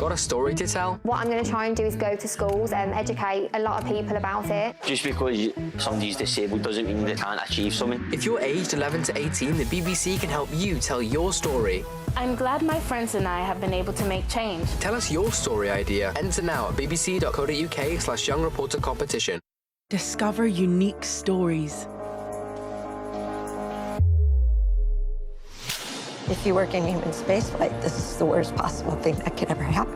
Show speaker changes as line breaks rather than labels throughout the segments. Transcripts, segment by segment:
got a story to tell?
What I'm going to try and do is go to schools and educate a lot of people about it.
Just because somebody's disabled doesn't mean they can't achieve something.
If you're aged 11 to 18, the BBC can help you tell your story.
I'm glad my friends and I have been able to make change.
Tell us your story idea. Enter now at bbc.co.uk/young reporter competition.
Discover unique stories.
If you work in human spaceflight, this is the worst possible thing that could ever happen.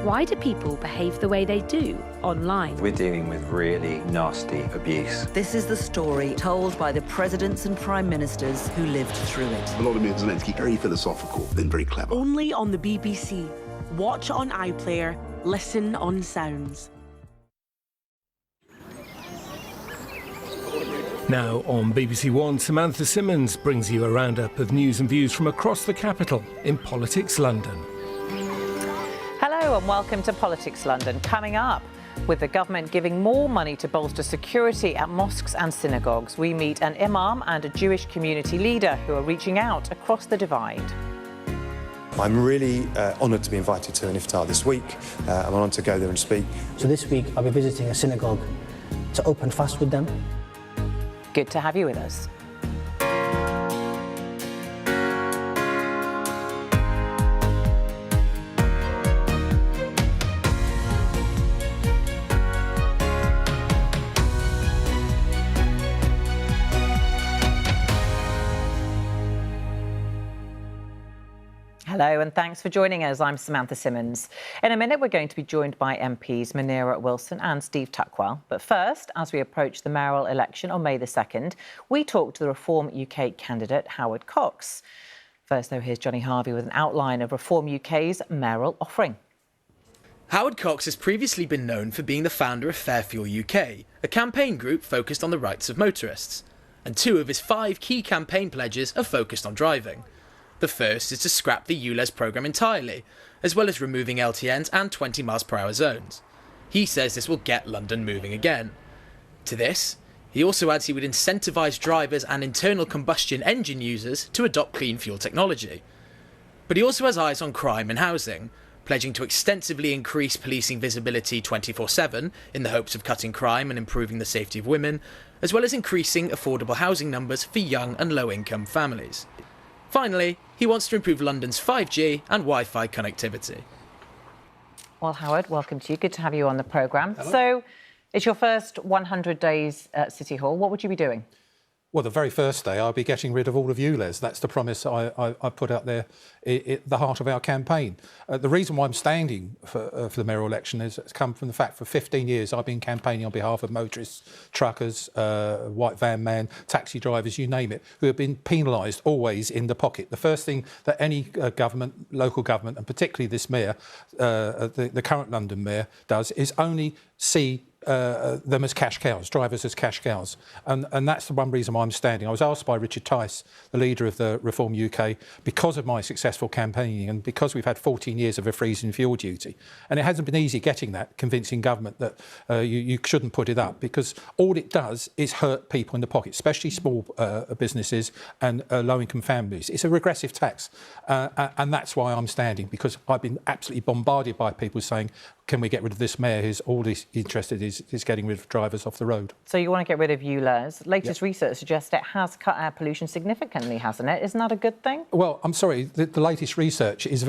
Why do people behave the way they do online?
We're dealing with really nasty abuse.
This is the story told by the presidents and prime ministers who lived through it.
Volodymyr Zelensky, very philosophical and very clever.
Only on the BBC. Watch on iPlayer, listen on Sounds.
Now on BBC One, Samantha Simmonds brings you a roundup of news and views from across the capital in Politics London.
Hello and welcome to Politics London. Coming up, with the government giving more money to bolster security at mosques and synagogues, we meet an imam and a Jewish community leader who are reaching out across the divide.
I'm really honoured to be invited to an iftar this week. I'm honoured to go there and speak.
So this week I'll be visiting a synagogue to open fast with them.
Good to have you with us. Hello and thanks for joining us. I'm Samantha Simmonds. In a minute, we're going to be joined by MPs Munira Wilson and Steve Tuckwell. But first, as we approach the mayoral election on May the 2nd, we talk to the Reform UK candidate, Howard Cox. First, though, here's Johnny Harvey with an outline of Reform UK's mayoral offering.
Howard Cox has previously been known for being the founder of Fair Fuel UK, a campaign group focused on the rights of motorists. And 2 of his 5 key campaign pledges are focused on driving. The first is to scrap the ULEZ programme entirely, as well as removing LTNs and 20 mph zones. He says this will get London moving again. To this, he also adds he would incentivise drivers and internal combustion engine users to adopt clean fuel technology. But he also has eyes on crime and housing, pledging to extensively increase policing visibility 24/7 in the hopes of cutting crime and improving the safety of women, as well as increasing affordable housing numbers for young and low-income families. Finally, he wants to improve London's 5G and Wi-Fi connectivity.
Well, Howard, welcome to you. Good to have you on the programme. So, it's your first 100 days at City Hall. What would you be doing?
Well, the very first day, I'll be getting rid of all of ULEZ. That's the promise I put out there at the heart of our campaign. The reason why I'm standing for the mayoral election has come from the fact for 15 years I've been campaigning on behalf of motorists, truckers, white van man, taxi drivers, you name it, who have been penalised always in the pocket. The first thing that any government, local government, and particularly this mayor, the current London mayor, does is only see them as cash cows, drivers as cash cows. And that's the one reason why I'm standing. I was asked by Richard Tice, the leader of the Reform UK, because of my successful campaigning and because we've had 14 years of a freeze in fuel duty. And it hasn't been easy getting that, convincing government that you shouldn't put it up, because all it does is hurt people in the pocket, especially small businesses and low-income families. It's a regressive tax. And that's why I'm standing, because I've been absolutely bombarded by people saying, can we get rid of this mayor who's all he's interested is getting rid of drivers off the road? So you want to get rid of ULEZ. Latest research suggests it has cut air pollution significantly, hasn't it? Isn't that a good thing? Well, I'm sorry, the latest research is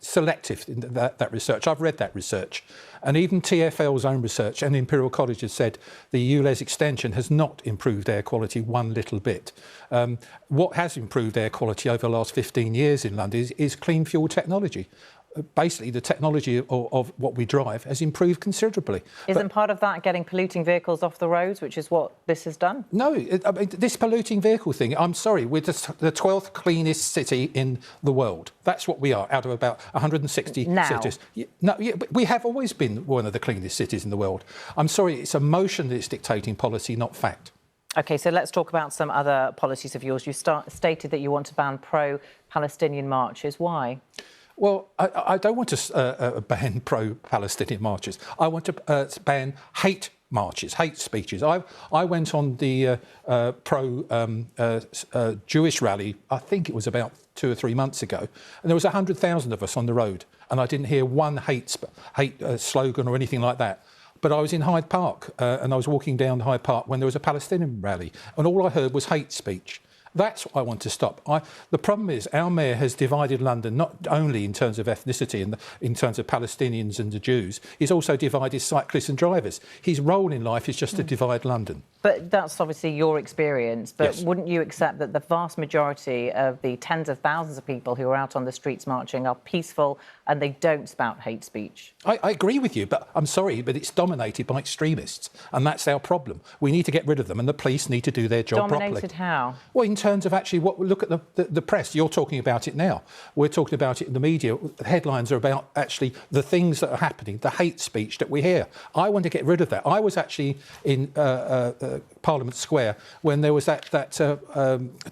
selective in that research. I've read that research. And even TfL's own research and Imperial College has said the ULEZ extension has not improved air quality one little bit. What has improved air quality over the last 15 years in London is clean fuel technology. Basically, the technology of what we drive has improved considerably. Isn't part of that getting polluting vehicles off the roads, which is what this has done? No, I mean, this polluting vehicle thing, I'm sorry, we're the 12th cleanest city in the world. That's what we are, out of about 160 cities. No, we have always been one of the cleanest cities in the world. I'm sorry, it's emotion that's dictating policy, not fact. OK, so let's talk about some other policies of yours. You stated that you want to ban pro-Palestinian marches. Why? Well, I don't want to ban pro-Palestinian marches. I want to ban hate marches, hate speeches. I went on the pro-Jewish rally, I think it was about 2 or 3 months ago, and there was 100,000 of us on the road, and I didn't hear one hate slogan or anything like that. But I was in Hyde Park, and I was walking down Hyde Park when there was a Palestinian rally, and all I heard was hate speech. That's what I want to stop. The problem is our mayor has divided London, not only in terms of ethnicity and in terms of Palestinians and the Jews, he's also divided cyclists and drivers. His role in life is just to divide London.
But that's obviously your experience. But
Yes.
wouldn't you accept that the vast majority of the tens of thousands of people who are out on the streets marching are peaceful and they don't spout hate speech?
I agree with you, but I'm sorry, but it's dominated by extremists, and that's our problem. We need to get rid of them, and the police need to do their job properly.
Dominated how?
Well, in terms of actually look at the press. You're talking about it now. We're talking about it in the media. The headlines are about actually the things that are happening, the hate speech that we hear. I want to get rid of that. I was actually in Parliament Square when there was that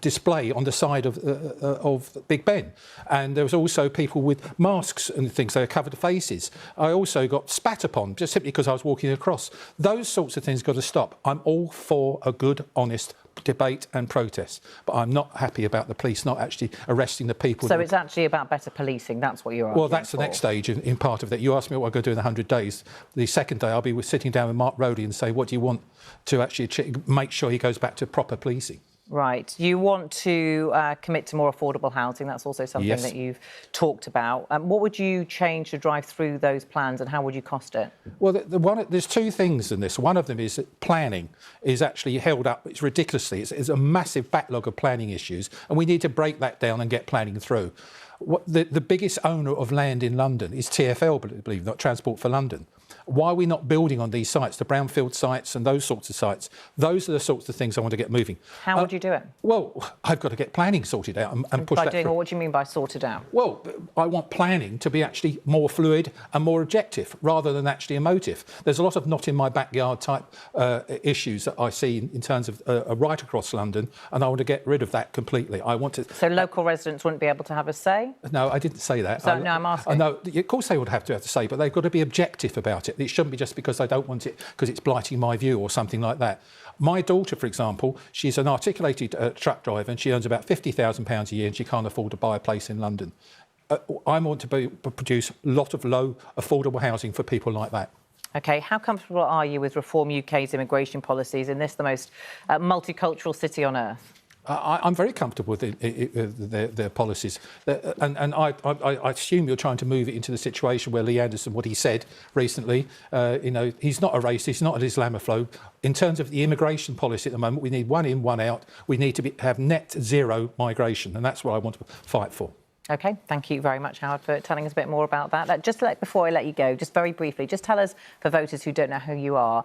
display on the side of Big Ben, and there was also people with masks and things. They covered faces. I also got spat upon just simply because I was walking across. Those sorts of things got to stop. I'm all for a good, honest debate and protest, but I'm not happy about the police not actually arresting the people.
So it's actually about better policing. That's what you're arguing
Well, that's the next stage in part of that. You asked me what I'm going to do in 100 days. The second day, I'll be sitting down with Mark Rowley and say, what do you want to actually make sure he goes back to proper policing?
Right. You want to commit to more affordable housing. That's also something
Yes.
that you've talked about. What would you change to drive through those plans, and how would you cost it?
Well, there's two things in this. One of them is that planning is actually held up. It's ridiculously. It's a massive backlog of planning issues, and we need to break that down and get planning through. The biggest owner of land in London is TfL, believe it or not, Transport for London. Why are we not building on these sites, the brownfield sites and those sorts of sites? Those are the sorts of things I want to get moving.
How would you do it?
Well, I've got to get planning sorted out and push that through.
What do you mean by sorted out?
Well, I want planning to be actually more fluid and more objective rather than actually emotive. There's a lot of not in my backyard type issues that I see in terms of right across London, and I want to get rid of that completely. I want to.
So local residents wouldn't be able to have a say?
No, I didn't say that.
So, no, I'm asking.
No, of course they would have to say, but they've got to be objective about it. It shouldn't be just because I don't want it because it's blighting my view or something like that. My daughter, for example, she's an articulated truck driver and she earns about £50,000 a year and she can't afford to buy a place in London. I want to produce a lot of low, affordable housing for people like that.
OK, how comfortable are you with Reform UK's immigration policies in this, the most multicultural city on earth?
I'm very comfortable with their policies, and I assume you're trying to move it into the situation where Lee Anderson, what he said recently, he's not a racist, he's not an Islamophobe. In terms of the immigration policy at the moment, we need one in, one out. We need to have net zero migration, and that's what I want to fight for.
OK, thank you very much, Howard, for telling us a bit more about that. Before I let you go, just very briefly, just tell us, for voters who don't know who you are,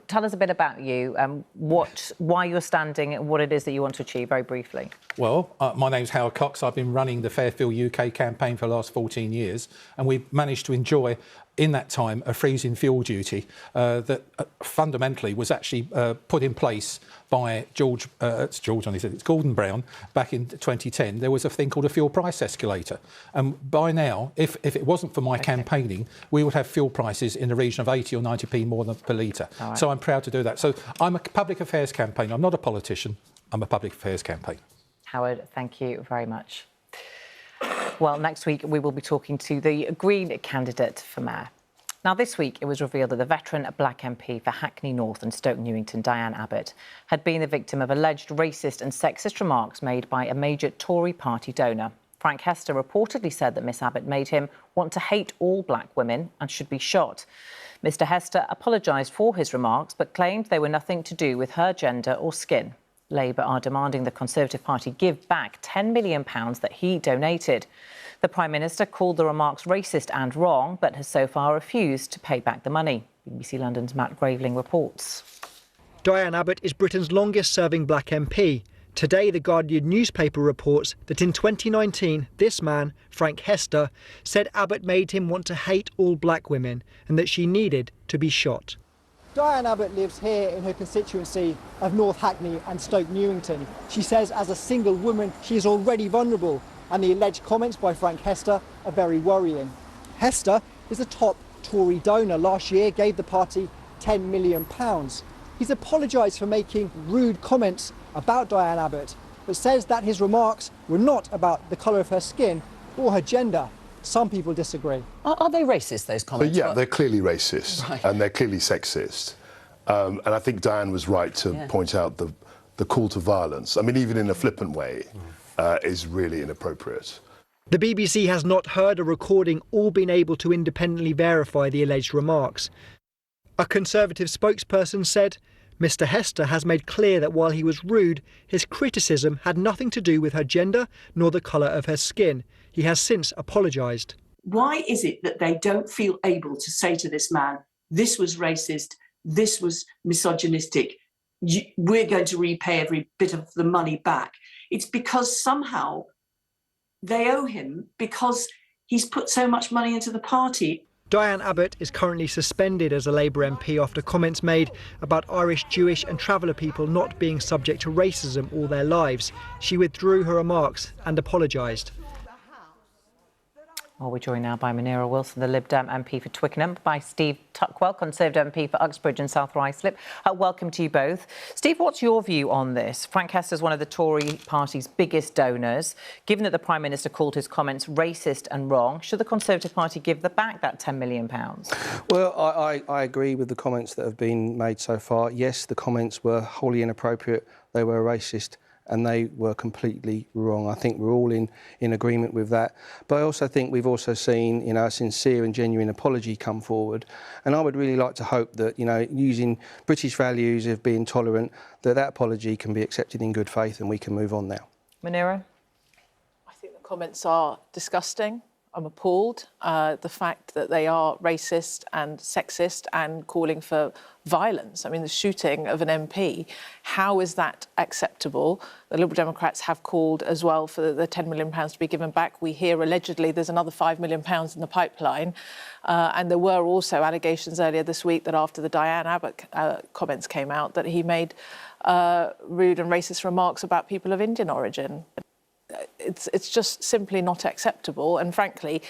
tell us a bit about you, why you're standing and what it is that you want to achieve, very briefly.
Well, my name's Howard Cox. I've been running the Fairfield UK campaign for the last 14 years, and we've managed to enjoy, in that time, a freezing fuel duty that fundamentally was actually put in place by it's Gordon Brown back in 2010. There was a thing called a fuel price escalator. And by now, if it wasn't for my campaigning, we would have fuel prices in the region of 80 or 90p more than per litre. Right. So I'm proud to do that. So I'm a public affairs campaigner. I'm not a politician. I'm a public affairs campaigner.
Howard, thank you very much. Well, next week we will be talking to the Green candidate for mayor. Now, this week it was revealed that the veteran Black MP for Hackney North and Stoke Newington, Diane Abbott, had been the victim of alleged racist and sexist remarks made by a major Tory party donor. Frank Hester reportedly said that Miss Abbott made him want to hate all black women and should be shot. Mr Hester apologised for his remarks but claimed they were nothing to do with her gender or skin. Labour are demanding the Conservative Party give back £10 million that he donated. The Prime Minister called the remarks racist and wrong, but has so far refused to pay back the money. BBC London's Matt Graveling reports.
Diane Abbott is Britain's longest-serving black MP. Today, The Guardian newspaper reports that in 2019, this man, Frank Hester, said Abbott made him want to hate all black women and that she needed to be shot.
Diane Abbott lives here in her constituency of North Hackney and Stoke Newington. She says as a single woman, she is already vulnerable, and the alleged comments by Frank Hester are very worrying. Hester is a top Tory donor. Last year gave the party £10 million. He's apologised for making rude comments about Diane Abbott, but says that his remarks were not about the colour of her skin or her gender. Some people disagree.
Are they racist, those comments?
Yeah, they're clearly racist, right, and they're clearly sexist. And I think Diane was right to point out the call to violence. I mean, even in a flippant way, is really inappropriate.
The BBC has not heard a recording or been able to independently verify the alleged remarks. A Conservative spokesperson said Mr Hester has made clear that while he was rude, his criticism had nothing to do with her gender nor the colour of her skin. He has since apologised.
Why is it that they don't feel able to say to this man, this was racist, this was misogynistic, we're going to repay every bit of the money back? It's because somehow they owe him because he's put so much money into the party.
Diane Abbott is currently suspended as a Labour MP after comments made about Irish, Jewish and traveller people not being subject to racism all their lives. She withdrew her remarks and apologised.
Well, we're joined now by Munira Wilson, the Lib Dem MP for Twickenham, by Steve Tuckwell, Conservative MP for Uxbridge and South Ruislip. Welcome to you both. Steve, what's your view on this? Frank Hester is one of the Tory party's biggest donors. Given that the Prime Minister called his comments racist and wrong, should the Conservative Party give back that £10 million?
Well, I agree with the comments that have been made so far. Yes, the comments were wholly inappropriate. They were racist, and they were completely wrong. I think we're all in agreement with that. But I also think we've also seen, a sincere and genuine apology come forward. And I would really like to hope that, using British values of being tolerant, that apology can be accepted in good faith and we can move on now.
Munira?
I think the comments are disgusting. I'm appalled. The fact that they are racist and sexist and calling for violence. I mean, the shooting of an MP, how is that acceptable? The Liberal Democrats have called as well for the £10 million to be given back. We hear allegedly there's another £5 million in the pipeline. And there were also allegations earlier this week that after the Diane Abbott comments came out, that he made rude and racist remarks about people of Indian origin. It's just simply not acceptable. And frankly,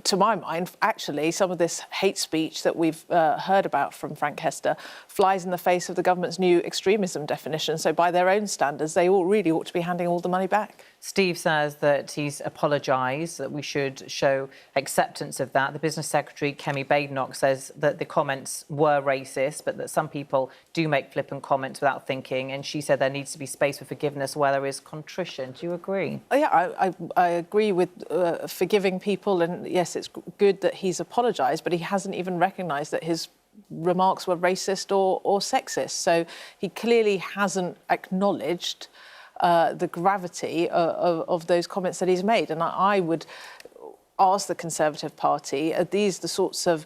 to my mind, actually, some of this hate speech that we've heard about from Frank Hester flies in the face of the government's new extremism definition. So by their own standards, they all really ought to be handing all the money back.
Steve says that he's apologised, that we should show acceptance of that. The Business Secretary, Kemi Badenoch, says that the comments were racist, but that some people do make flippant comments without thinking. And she said there needs to be space for forgiveness where there is contrition. Do you agree?
Oh, yeah, I agree with forgiving people. And yes, it's good that he's apologised, but he hasn't even recognised that his remarks were racist or sexist. So he clearly hasn't acknowledged the gravity of those comments that he's made. And I would ask the Conservative Party, are these the sorts of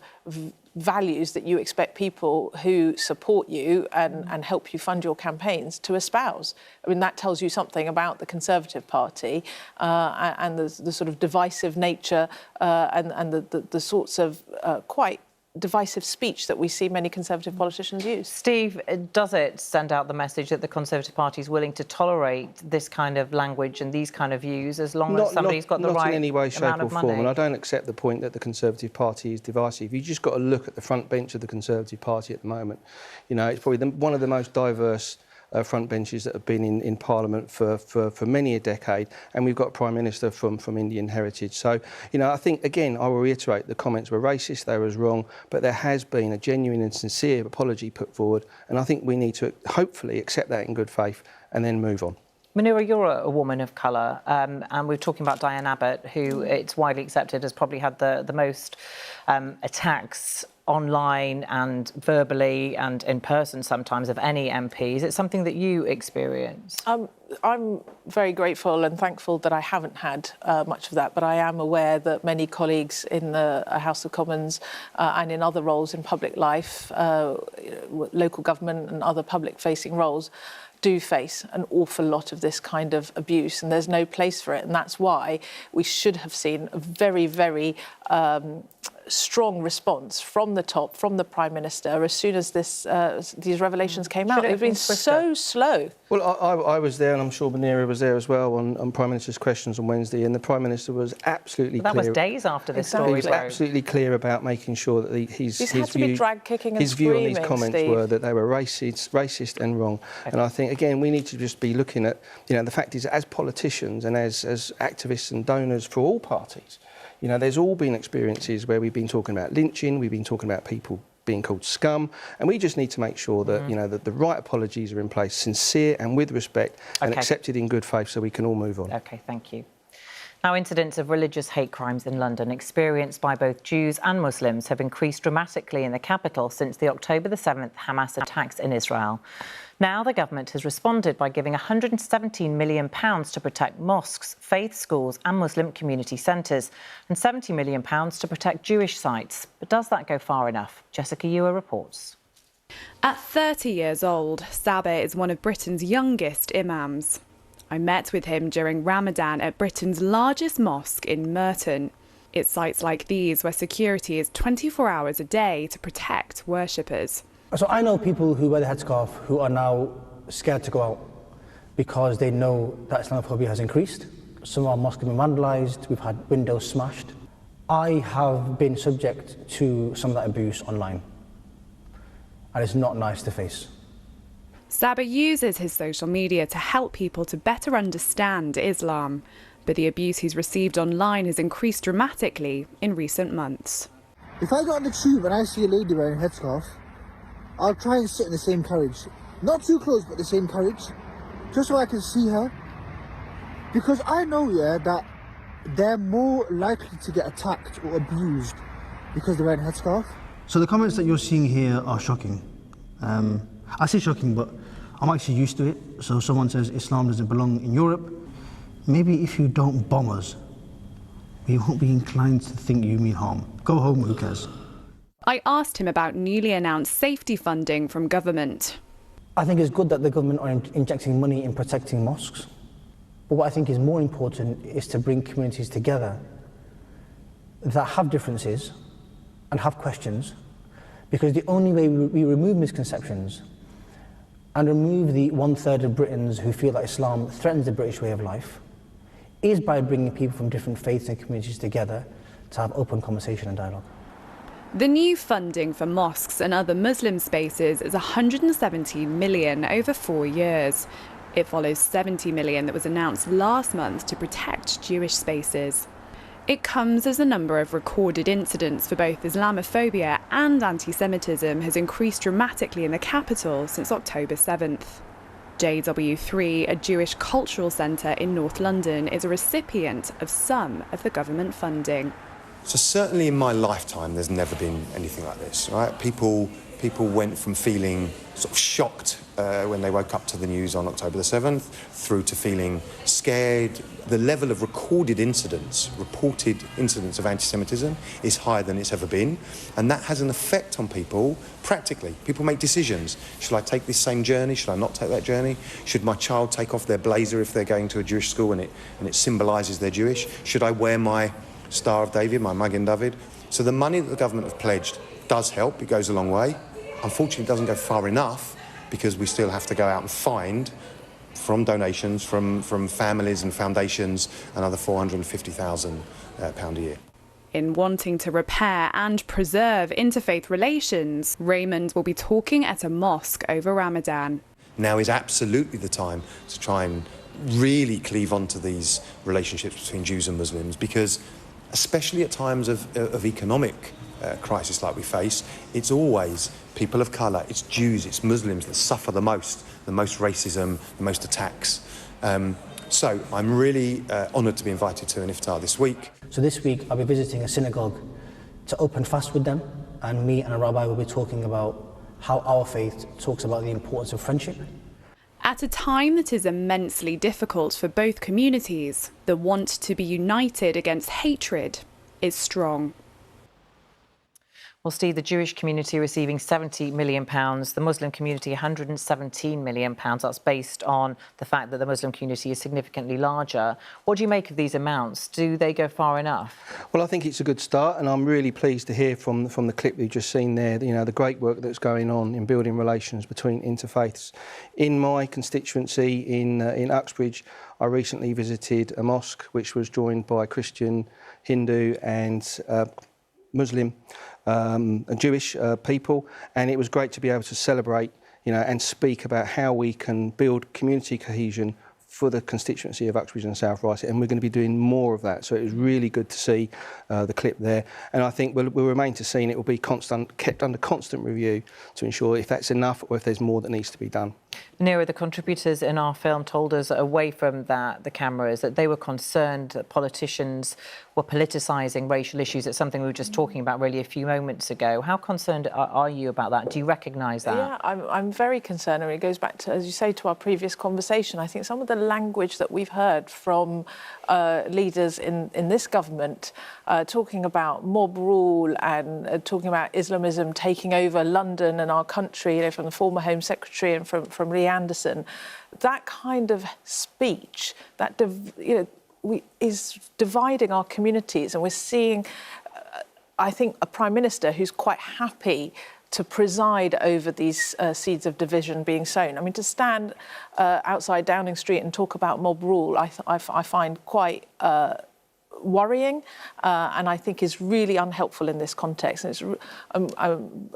values that you expect people who support you and help you fund your campaigns to espouse? I mean, that tells you something about the Conservative Party and the sort of divisive nature and the sorts of quite divisive speech that we see many Conservative politicians use.
Steve, does it send out the message that the Conservative Party is willing to tolerate this kind of language and these kind of views as long as somebody's got the right amount of money?
Not in any way, shape or form, and I don't accept the point that the Conservative Party is divisive. You've just got to look at the front bench of the Conservative Party at the moment. It's probably one of the most diverse front benches that have been in Parliament for many a decade, and we've got a Prime Minister from Indian heritage. So, I think, again, I will reiterate, the comments were racist, they were wrong, but there has been a genuine and sincere apology put forward, and I think we need to hopefully accept that in good faith and then move on.
Munira, you're a woman of colour, and we're talking about Diane Abbott, who it's widely accepted has probably had the most attacks online and verbally and in person sometimes of any MP. Is it something that you experience?
I'm very grateful and thankful that I haven't had much of that, but I am aware that many colleagues in the House of Commons and in other roles in public life, local government and other public-facing roles, do face an awful lot of this kind of abuse, and there's no place for it. And that's why we should have seen a very, very strong response from the top, from the Prime Minister, as soon as these revelations came out. They've been so slow.
Well, I was there, and I'm sure Munira was there as well on Prime Minister's questions on Wednesday, and the Prime Minister was absolutely clear.
That was days after this story.
He was absolutely clear about making sure that his
had to be drag kicking and
his view on these
screaming,
comments
Steve.
were that they were racist and wrong. Okay. And I think, again, we need to just be looking at, the fact is, as politicians and as activists and donors for all parties, there's all been experiences where we've been talking about lynching, we've been talking about people being called scum, and we just need to make sure that that the right apologies are in place, sincere and with respect, and accepted in good faith, so we can all move on.
Okay, thank you. Now, incidents of religious hate crimes in London experienced by both Jews and Muslims have increased dramatically in the capital since the October the 7th Hamas attacks in Israel. Now the government has responded by giving £117 million to protect mosques, faith schools and Muslim community centres, and £70 million to protect Jewish sites. But does that go far enough? Jessica Ewer reports.
At 30 years old, Sabeh is one of Britain's youngest imams. I met with him during Ramadan at Britain's largest mosque in Merton. It's sites like these where security is 24 hours a day to protect worshippers.
So I know people who wear the headscarf who are now scared to go out because they know that Islamophobia has increased. Some of our mosques have been vandalised, we've had windows smashed. I have been subject to some of that abuse online, and it's not nice to face.
Sabeh uses his social media to help people to better understand Islam, but the abuse he's received online has increased dramatically in recent months.
If I go on the tube and I see a lady wearing a headscarf, I'll try and sit in the same carriage. Not too close, but the same carriage, just so I can see her. Because I know, that they're more likely to get attacked or abused because they're wearing a headscarf.
So the comments that you're seeing here are shocking. I say shocking, but I'm actually used to it. So someone says Islam doesn't belong in Europe. Maybe if you don't bomb us, we won't be inclined to think you mean harm. Go home, who cares?
I asked him about newly announced safety funding from government.
I think it's good that the government are injecting money in protecting mosques. But what I think is more important is to bring communities together that have differences and have questions, because the only way we remove misconceptions and remove the 1/3 of Britons who feel that Islam threatens the British way of life is by bringing people from different faiths and communities together to have open conversation and dialogue.
The new funding for mosques and other Muslim spaces is £117 million over 4 years. It follows £70 million that was announced last month to protect Jewish spaces. It comes as the number of recorded incidents for both Islamophobia and anti-Semitism has increased dramatically in the capital since October 7th. JW3, a Jewish cultural centre in North London, is a recipient of some of the government funding.
So certainly in my lifetime, there's never been anything like this, right? People went from feeling sort of shocked when they woke up to the news on October the 7th, through to feeling scared. The level of reported incidents of anti-Semitism is higher than it's ever been, and that has an effect on people practically. People make decisions. Should I take this same journey? Should I not take that journey? Should my child take off their blazer if they're going to a Jewish school and it symbolises they're Jewish? Should I wear my Star of David, my Magen David? So the money that the government have pledged does help. It goes a long way. Unfortunately, it doesn't go far enough, because we still have to go out and find, from donations, from families and foundations, another £450,000 a year.
In wanting to repair and preserve interfaith relations, Raymond will be talking at a mosque over Ramadan.
Now is absolutely the time to try and really cleave onto these relationships between Jews and Muslims, because especially at times of economic crisis like we face, it's always people of colour, it's Jews, it's Muslims that suffer the most racism, the most attacks. So I'm really honoured to be invited to an iftar this week.
So this week I'll be visiting a synagogue to open fast with them, and me and a rabbi will be talking about how our faith talks about the importance of friendship.
At a time that is immensely difficult for both communities, the want to be united against hatred is strong.
Well, Steve, the Jewish community receiving £70 million, the Muslim community £117 million. That's based on the fact that the Muslim community is significantly larger. What do you make of these amounts? Do they go far enough?
Well, I think it's a good start, and I'm really pleased to hear from the clip we've just seen there, you know, the great work that's going on in building relations between interfaiths. In my constituency in Uxbridge, I recently visited a mosque which was joined by Christian, Hindu and Muslim and Jewish people, and it was great to be able to celebrate, you know, and speak about how we can build community cohesion for the constituency of Uxbridge and South Ryde, and we're going to be doing more of that. So it was really good to see the clip there, and I think we'll remain to see, and it will be kept under constant review to ensure if that's enough or if there's more that needs to be done.
Nero, the contributors in our film told us away from the cameras that they were concerned that politicians were politicising racial issues. It's something we were just talking about really a few moments ago. How concerned are you about that? Do you recognise that?
Yeah, I'm very concerned. I mean, it goes back to, as you say, to our previous conversation. I think some of the language that we've heard from leaders in this government talking about mob rule and talking about Islamism taking over London and our country, you know, from the former Home Secretary and from Lee Anderson, that kind of speech, that is dividing our communities, and we're seeing, I think, a Prime Minister who's quite happy to preside over these seeds of division being sown. I mean, to stand outside Downing Street and talk about mob rule, I find quite worrying, and I think is really unhelpful in this context. And it's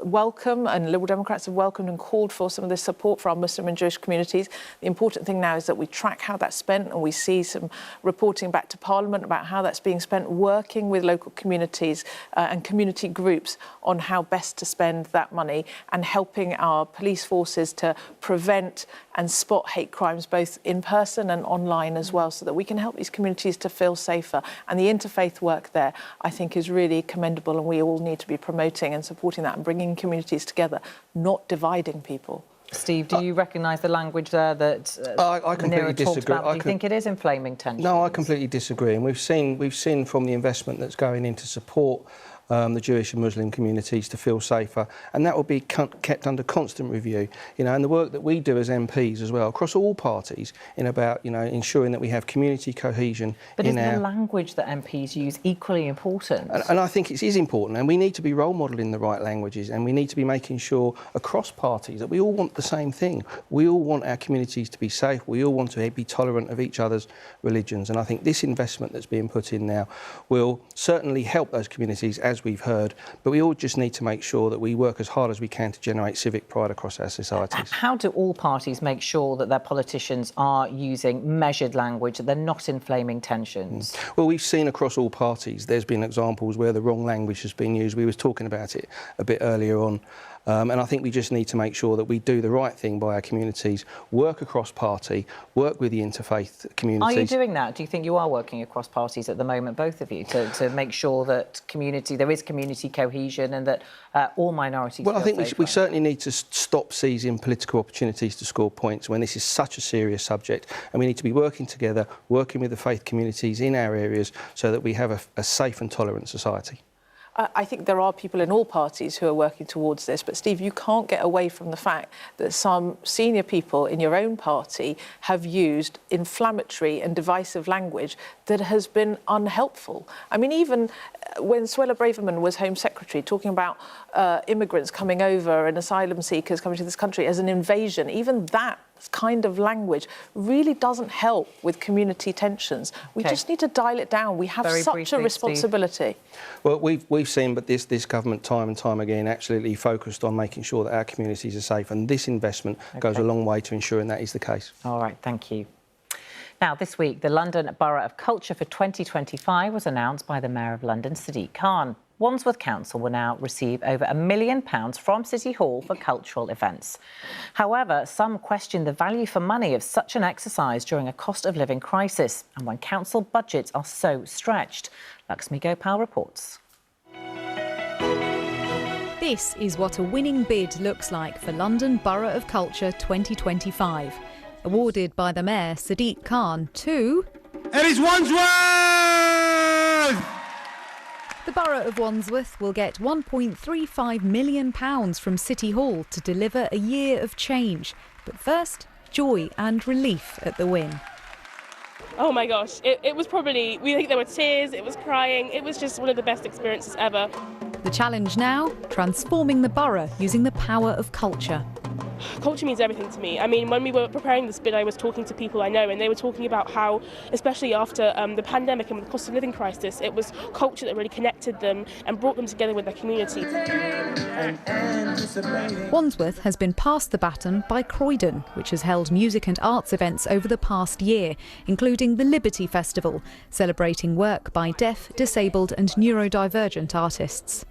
welcome, and Liberal Democrats have welcomed and called for some of this support for our Muslim and Jewish communities. The important thing now is that we track how that's spent, and we see some reporting back to Parliament about how that's being spent, working with local communities and community groups on how best to spend that money, and helping our police forces to prevent and spot hate crimes both in person and online as well, so that we can help these communities to feel safer. And the interfaith work there, I think, is really commendable, and we all need to be promoting and supporting that and bringing communities together, not dividing people.
Steve, do you recognise the language there that
I completely disagree.
Do you think it is inflaming tensions?
No, I completely disagree, and we've seen from the investment that's going in to support the Jewish and Muslim communities to feel safer, and that will be kept under constant review. You know, and the work that we do as MPs as well, across all parties, in about, you know, ensuring that we have community cohesion.
But is the language that MPs use equally important?
And I think it is important, and we need to be role modelling the right languages, and we need to be making sure across parties that we all want the same thing. We all want our communities to be safe. We all want to be tolerant of each other's religions, and I think this investment that's being put in now will certainly help those communities, as we've heard, but we all just need to make sure that we work as hard as we can to generate civic pride across our societies.
How do all parties make sure that their politicians are using measured language, that they're not inflaming tensions?
Well, we've seen across all parties, there's been examples where the wrong language has been used. We were talking about it a bit earlier on. And I think we just need to make sure that we do the right thing by our communities, work across party, work with the interfaith communities.
Are you doing that? Do you think you are working across parties at the moment, both of you, to make sure that there is community cohesion and that all minorities
Well, I think
safer?
we certainly need to stop seizing political opportunities to score points when this is such a serious subject, and we need to be working together, working with the faith communities in our areas so that we have a safe and tolerant society.
I think there are people in all parties who are working towards this, but Steve, you can't get away from the fact that some senior people in your own party have used inflammatory and divisive language that has been unhelpful. I mean, even when Suella Braverman was Home Secretary, talking about immigrants coming over and asylum seekers coming to this country as an invasion, even that kind of language really doesn't help with community tensions. We just need to dial it down. We have such a responsibility.
Steve. Well, we've seen, but this government time and time again absolutely focused on making sure that our communities are safe, and this investment goes a long way to ensuring that is the case.
All right, thank you. Now, this week, the London Borough of Culture for 2025 was announced by the Mayor of London, Sadiq Khan. Wandsworth Council will now receive over £1 million from City Hall for cultural events. However, some question the value for money of such an exercise during a cost of living crisis and when council budgets are so stretched. Lakshmi Gopal reports.
This is what a winning bid looks like for London Borough of Culture 2025. Awarded by the Mayor, Sadiq Khan, to...
It is Wandsworth!
The borough of Wandsworth will get £1.35 million from City Hall to deliver a year of change. But first, joy and relief at the win.
Oh my gosh, it was probably, we think there were tears, it was crying, it was just one of the best experiences ever.
The challenge now, transforming the borough using the power of culture.
Culture means everything to me. I mean, when we were preparing this bid, I was talking to people I know, and they were talking about how, especially after the pandemic and the cost of living crisis, it was culture that really connected them and brought them together with their community.
Wandsworth has been passed the baton by Croydon, which has held music and arts events over the past year, including the Liberty Festival, celebrating work by deaf, disabled and neurodivergent artists.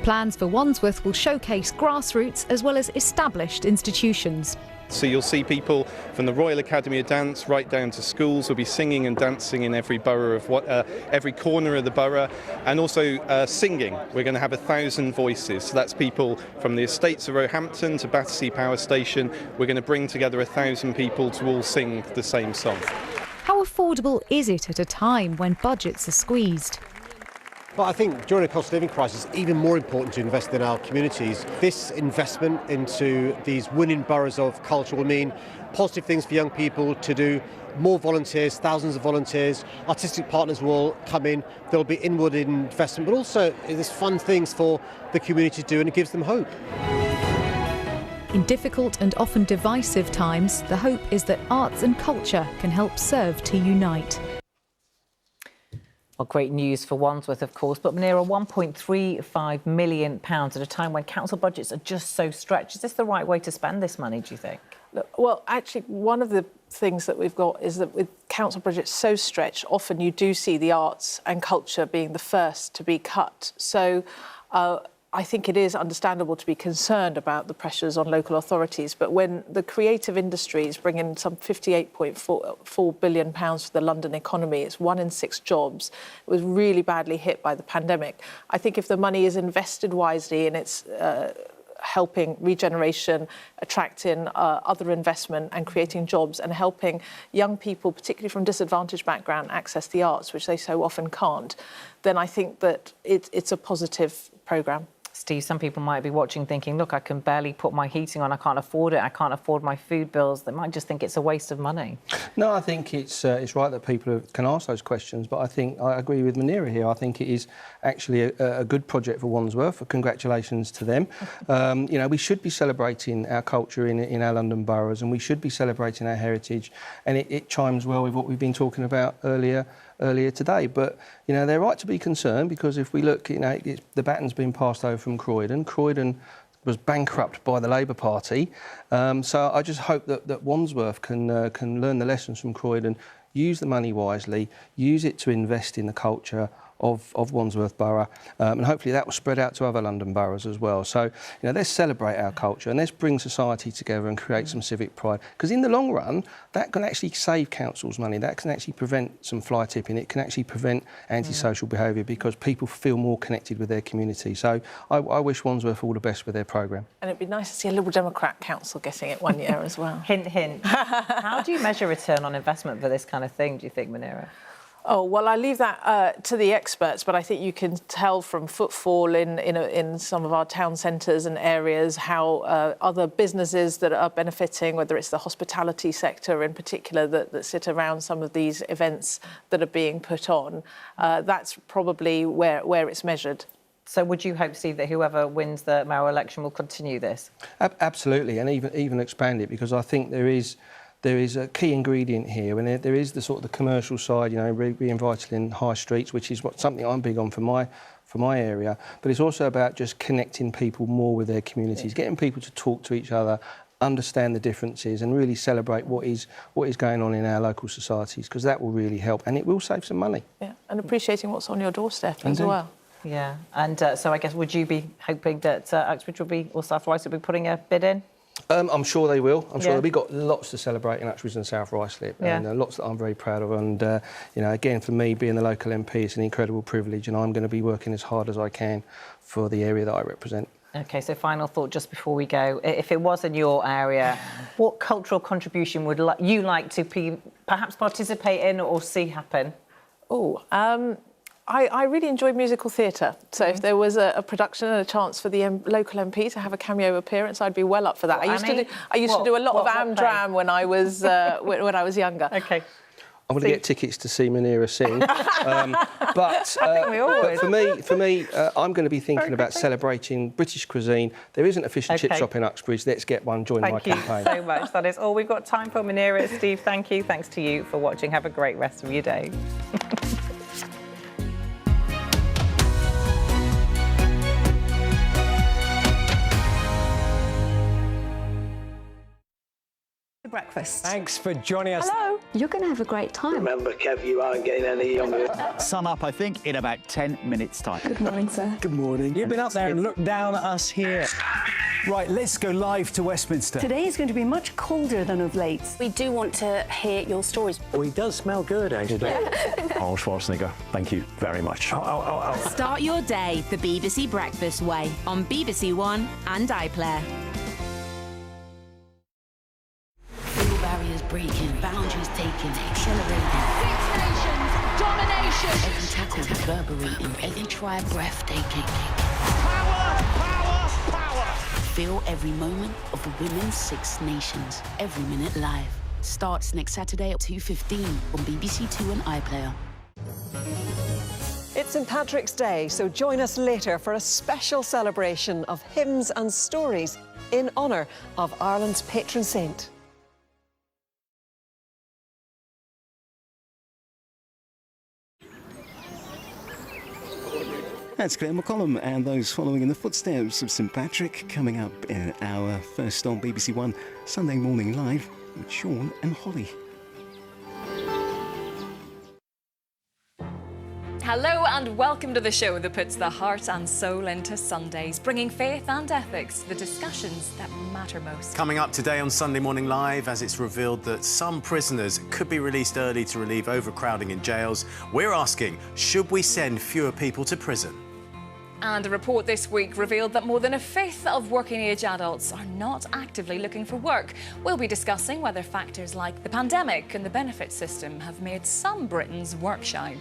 Plans for Wandsworth will showcase grassroots as well as established institutions.
So you'll see people from the Royal Academy of Dance right down to schools will be singing and dancing in every borough of every corner of the borough, and also singing. We're going to have 1,000 voices. So that's people from the estates of Roehampton to Battersea Power Station. We're going to bring together 1,000 people to all sing the same song.
How affordable is it at a time when budgets are squeezed?
Well, I think during a cost of living crisis, it's even more important to invest in our communities. This investment into these winning boroughs of culture will mean positive things for young people to do, more volunteers, thousands of volunteers, artistic partners will come in, there'll be inward investment, but also there's fun things for the community to do, and it gives them hope.
In difficult and often divisive times, the hope is that arts and culture can help serve to unite.
Well, great news for Wandsworth, of course, but Munira, £1.35 million at a time when council budgets are just so stretched. Is this the right way to spend this money, do you think?
Well, actually, one of the things that we've got is that with council budgets so stretched, often you do see the arts and culture being the first to be cut. So I think it is understandable to be concerned about the pressures on local authorities, but when the creative industries bring in some £58.4 billion for the London economy, it's 1 in 6 jobs. It was really badly hit by the pandemic. I think if the money is invested wisely and it's helping regeneration, attracting other investment and creating jobs and helping young people, particularly from disadvantaged background, access the arts, which they so often can't, then I think that it's a positive programme.
Steve, some people might be watching thinking, look, I can barely put my heating on, I can't afford it, I can't afford my food bills. They might just think it's a waste of money.
No, I think it's right that people can ask those questions, but I think I agree with Munira here. I think it is actually a good project for Wandsworth. Congratulations to them. You know, we should be celebrating our culture in our London boroughs, and we should be celebrating our heritage, and it chimes well with what we've been talking about earlier today. But, you know, they're right to be concerned, because if we look, you know, the baton's been passed over from Croydon. Croydon was bankrupt by the Labour Party. So I just hope that Wandsworth can learn the lessons from Croydon, use the money wisely, use it to invest in the culture of Wandsworth Borough, and hopefully that will spread out to other London boroughs as well. So, you know, let's celebrate our culture and let's bring society together and create some civic pride, because in the long run, that can actually save councils money. That can actually prevent some fly tipping. It can actually prevent antisocial behaviour, because people feel more connected with their community. So I wish Wandsworth all the best with their programme.
And it'd be nice to see a Liberal Democrat council getting it one year as well.
Hint, hint. How do you measure return on investment for this kind of thing, do you think, Munira?
Oh, well, I leave that to the experts, but I think you can tell from footfall in some of our town centres and areas how other businesses that are benefiting, whether it's the hospitality sector in particular that sit around some of these events that are being put on, that's probably where it's measured.
So would you hope, Steve, that whoever wins the mayoral election will continue this? Absolutely, and even expand it, because I think there is a key ingredient here, and there is the sort of the commercial side, you know, reinvitalising high streets, which is something I'm big on for my area. But it's also about just connecting people more with their communities, getting people to talk to each other, understand the differences, and really celebrate what is going on in our local societies, because that will really help, and it will save some money.
Yeah, and appreciating what's on your doorstep as well.
Yeah, and so I guess would you be hoping that Uxbridge will be, or South Ruislip will be putting a bid in?
I'm sure they will. I'm sure we've got lots to celebrate in Uxbridge and South Ruislip, and lots that I'm very proud of. And you know, again, for me, being the local MP, it's an incredible privilege, and I'm going to be working as hard as I can for the area that I represent.
OK, so final thought just before we go. If it was in your area, what cultural contribution would you like to perhaps participate in or see happen?
Oh, I really enjoyed musical theatre, so if there was a production and a chance for the local MP to have a cameo appearance, I'd be well up for that. I used to do a lot of Am-Dram when I was when I was younger.
Okay.
I'm going to get tickets to see Munira sing, but for me, I'm going to be thinking about celebrating British cuisine. There is an efficient chip shop in Uxbridge. Let's get one. Join my campaign.
Thank you so much. That is all we've got time for. Munira, Steve, thank you. Thanks to you for watching. Have a great rest of your day.
Breakfast.
Thanks for joining us.
Hello. You're going to have a great time.
Remember, Kev, you aren't getting any younger.
Sun up, I think, in about 10 minutes' time.
Good morning, sir.
Good morning.
You've been up there and looked down at us here. Right, let's go live to Westminster.
Today is going to be much colder than of late. We do want to hear your stories.
Oh, he does smell good, actually.
Arnold Schwarzenegger, thank you very much.
Start your day the BBC Breakfast way on BBC One and iPlayer.
Barriers breaking, boundaries taken, accelerating.
Six Nations domination.
Every tackle reverberating, every try breathtaking.
Power, power, power.
Feel every moment of the Women's Six Nations, every minute live. Starts next Saturday at 2:15 on BBC Two and iPlayer.
It's St Patrick's Day, so join us later for a special celebration of hymns and stories in honour of Ireland's patron saint.
That's Claire McCollum and those following in the footsteps of St Patrick, coming up in our first on BBC One Sunday Morning Live with Sean and Holly.
Hello and welcome to the show that puts the heart and soul into Sundays, bringing faith and ethics to the discussions that matter most.
Coming up today on Sunday Morning Live, as it's revealed that some prisoners could be released early to relieve overcrowding in jails, we're asking, should we send fewer people to prison?
And a report this week revealed that more than a fifth of working-age adults are not actively looking for work. We'll be discussing whether factors like the pandemic and the benefit system have made some Britons work shy.